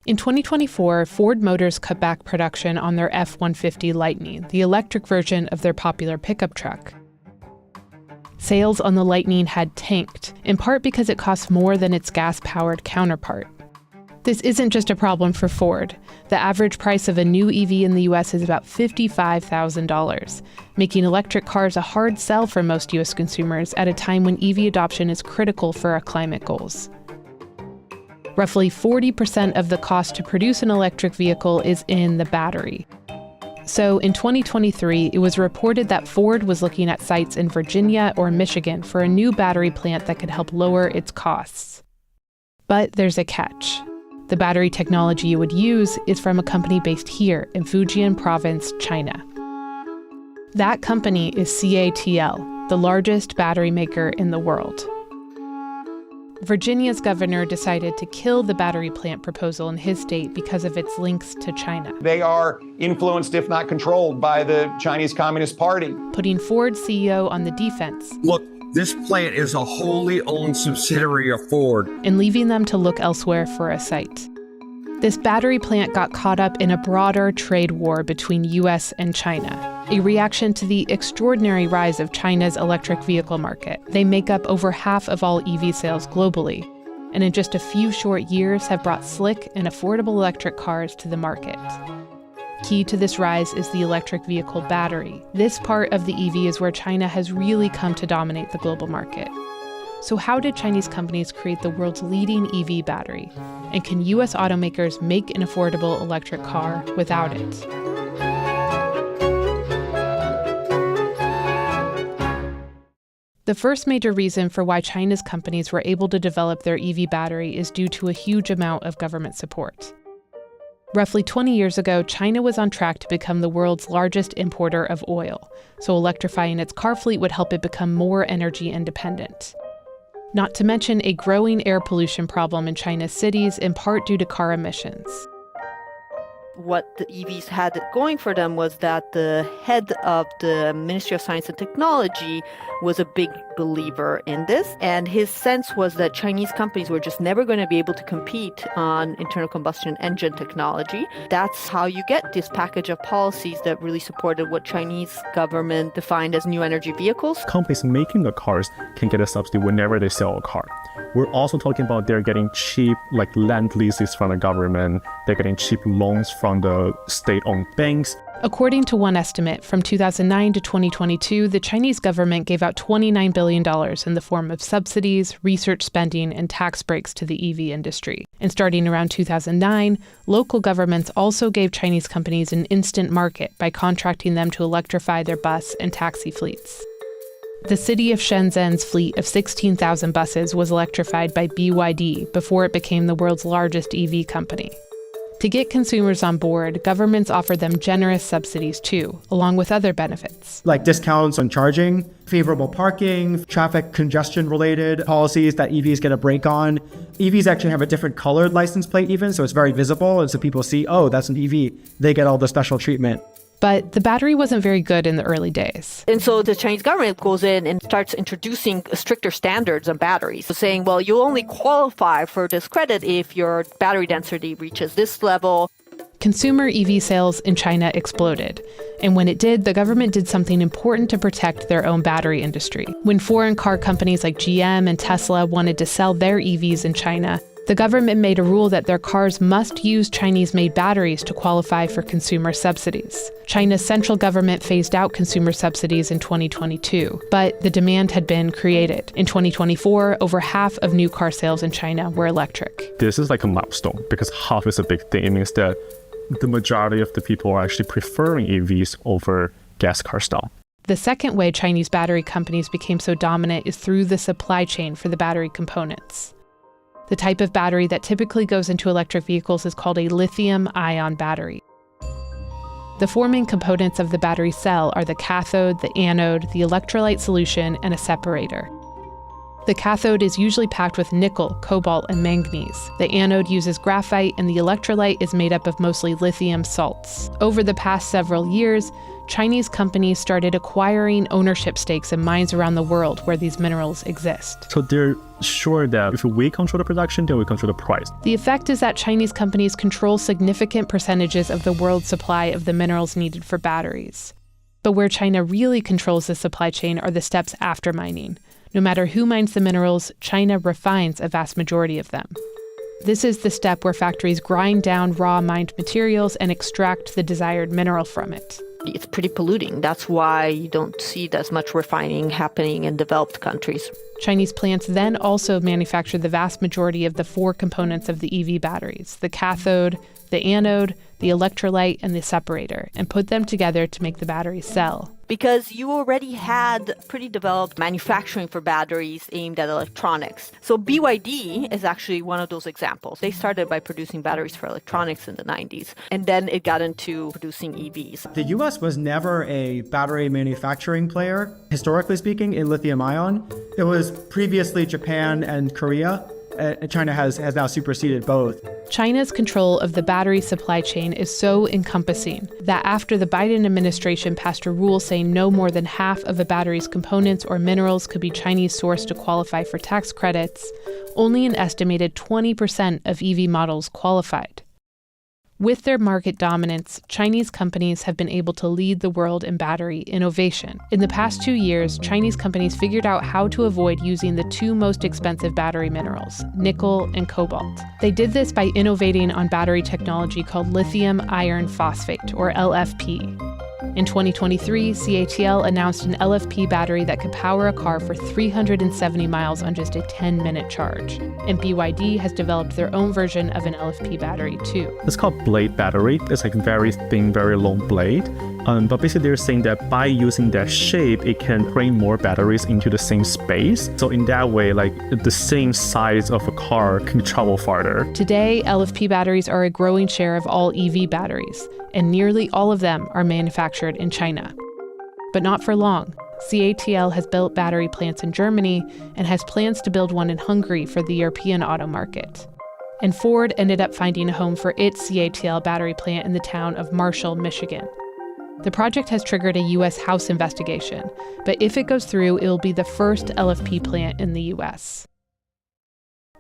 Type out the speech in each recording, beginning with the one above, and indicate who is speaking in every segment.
Speaker 1: In 2024, Ford Motors cut back production on their F-150 Lightning, the electric version of their popular pickup truck. Sales on the Lightning had tanked, in part because it costs more than its gas-powered counterpart. This isn't just a problem for Ford. The average price of a new EV in the US is about $55,000, making electric cars a hard sell for most US consumers at a time when EV adoption is critical for our climate goals. Roughly 40% of the cost to produce an electric vehicle is in the battery. So in 2023, it was reported that Ford was looking at sites in Virginia or Michigan for a new battery plant that could help lower its costs. But there's a catch. The battery technology it would use is from a company based here in Fujian Province, China. That company is CATL, the largest battery maker in the world. Virginia's governor decided to kill the battery plant proposal in his state because of its links to China.
Speaker 2: They are influenced, if not controlled, by the Chinese Communist Party.
Speaker 1: Putting Ford's CEO on the defense.
Speaker 3: Look, this plant is a wholly owned subsidiary of Ford.
Speaker 1: And leaving them to look elsewhere for a site. This battery plant got caught up in a broader trade war between US and China, a reaction to the extraordinary rise of China's electric vehicle market. They make up over half of all EV sales globally, and in just a few short years have brought slick and affordable electric cars to the market. Key to this rise is the electric vehicle battery. This part of the EV is where China has really come to dominate the global market. So how did Chinese companies create the world's leading EV battery? And can US automakers make an affordable electric car without it? The first major reason for why China's companies were able to develop their EV battery is due to a huge amount of government support. Roughly 20 years ago, China was on track to become the world's largest importer of oil, so electrifying its car fleet would help it become more energy independent. Not to mention a growing air pollution problem in China's cities, in part due to car emissions.
Speaker 4: What the EVs had going for them was that the head of the Ministry of Science and Technology was a big believer in this. And his sense was that Chinese companies were just never going to be able to compete on internal combustion engine technology. That's how you get this package of policies that really supported what Chinese government defined as new energy vehicles.
Speaker 5: Companies making the cars can get a subsidy whenever they sell a car. We're also talking about they're getting cheap land leases from the government. They're getting cheap loans from the state-owned banks.
Speaker 1: According to one estimate, from 2009 to 2022, the Chinese government gave out $29 billion in the form of subsidies, research spending, and tax breaks to the EV industry. And starting around 2009, local governments also gave Chinese companies an instant market by contracting them to electrify their bus and taxi fleets. The city of Shenzhen's fleet of 16,000 buses was electrified by BYD before it became the world's largest EV company. To get consumers on board, governments offered them generous subsidies too, along with other benefits.
Speaker 6: Like discounts on charging, favorable parking, traffic congestion-related policies that EVs get a break on. EVs actually have a different colored license plate even, so it's very visible, and so people see, oh, that's an EV. They get all the special treatment.
Speaker 1: But the battery wasn't very good in the early days.
Speaker 4: And so the Chinese government goes in and starts introducing stricter standards on batteries, so saying, well, you'll only qualify for this credit if your battery density reaches this level.
Speaker 1: Consumer EV sales in China exploded. And when it did, the government did something important to protect their own battery industry. When foreign car companies like GM and Tesla wanted to sell their EVs in China, the government made a rule that their cars must use Chinese-made batteries to qualify for consumer subsidies. China's central government phased out consumer subsidies in 2022, but the demand had been created. In 2024, over half of new car sales in China were electric.
Speaker 5: This is like a milestone because half is a big thing. It means that the majority of the people are actually preferring EVs over gas cars now.
Speaker 1: The second way Chinese battery companies became so dominant is through the supply chain for the battery components. The type of battery that typically goes into electric vehicles is called a lithium-ion battery. The four main components of the battery cell are the cathode, the anode, the electrolyte solution, and a separator. The cathode is usually packed with nickel, cobalt, and manganese. The anode uses graphite, and the electrolyte is made up of mostly lithium salts. Over the past several years, Chinese companies started acquiring ownership stakes in mines around the world where these minerals exist.
Speaker 5: So they're sure that if we control the production, then we control the price.
Speaker 1: The effect is that Chinese companies control significant percentages of the world's supply of the minerals needed for batteries. But where China really controls the supply chain are the steps after mining. No matter who mines the minerals, China refines a vast majority of them. This is the step where factories grind down raw mined materials and extract the desired mineral from it.
Speaker 4: It's pretty polluting. That's why you don't see as much refining happening in developed countries.
Speaker 1: Chinese plants then also manufacture the vast majority of the 4 components of the EV batteries: the cathode, the anode, the electrolyte, and the separator, and put them together to make the battery cell.
Speaker 4: Because you already had pretty developed manufacturing for batteries aimed at electronics. So BYD is actually one of those examples. They started by producing batteries for electronics in the 90s, and then it got into producing EVs.
Speaker 6: The US was never a battery manufacturing player, historically speaking, in lithium ion. It was previously Japan and Korea. China has now superseded both.
Speaker 1: China's control of the battery supply chain is so encompassing that after the Biden administration passed a rule saying no more than half of a battery's components or minerals could be Chinese sourced to qualify for tax credits, only an estimated 20% of EV models qualified. With their market dominance, Chinese companies have been able to lead the world in battery innovation. In the past 2 years, Chinese companies figured out how to avoid using the 2 most expensive battery minerals, nickel and cobalt. They did this by innovating on battery technology called lithium iron phosphate, or LFP. In 2023, CATL announced an LFP battery that could power a car for 370 miles on just a 10-minute charge. And BYD has developed their own version of an LFP battery too.
Speaker 5: It's called blade battery. It's like a very thin, very long blade. But basically they're saying that by using that shape, it can bring more batteries into the same space. So in that way, like the same size of a car can travel farther.
Speaker 1: Today, LFP batteries are a growing share of all EV batteries, and nearly all of them are manufactured in China. But not for long. CATL has built battery plants in Germany and has plans to build one in Hungary for the European auto market. And Ford ended up finding a home for its CATL battery plant in the town of Marshall, Michigan. The project has triggered a U.S. House investigation, but if it goes through, it will be the first LFP plant in the U.S.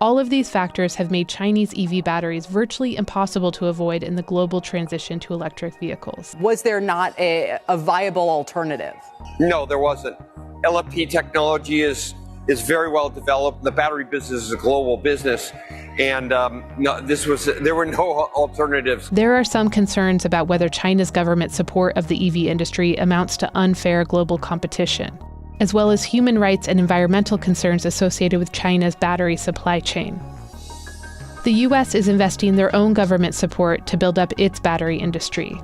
Speaker 1: All of these factors have made Chinese EV batteries virtually impossible to avoid in the global transition to electric vehicles.
Speaker 7: Was there not a viable alternative?
Speaker 3: No, there wasn't. LFP technology is very well developed. The battery business is a global business, and there were no alternatives.
Speaker 1: There are some concerns about whether China's government support of the EV industry amounts to unfair global competition, as well as human rights and environmental concerns associated with China's battery supply chain. The U.S. is investing their own government support to build up its battery industry.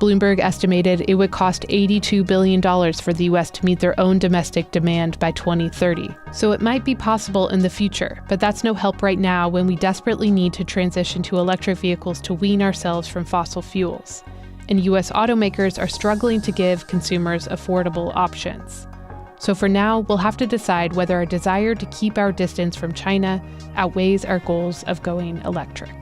Speaker 1: Bloomberg estimated it would cost $82 billion for the U.S. to meet their own domestic demand by 2030. So it might be possible in the future, but that's no help right now when we desperately need to transition to electric vehicles to wean ourselves from fossil fuels. And U.S. automakers are struggling to give consumers affordable options. So for now, we'll have to decide whether our desire to keep our distance from China outweighs our goals of going electric.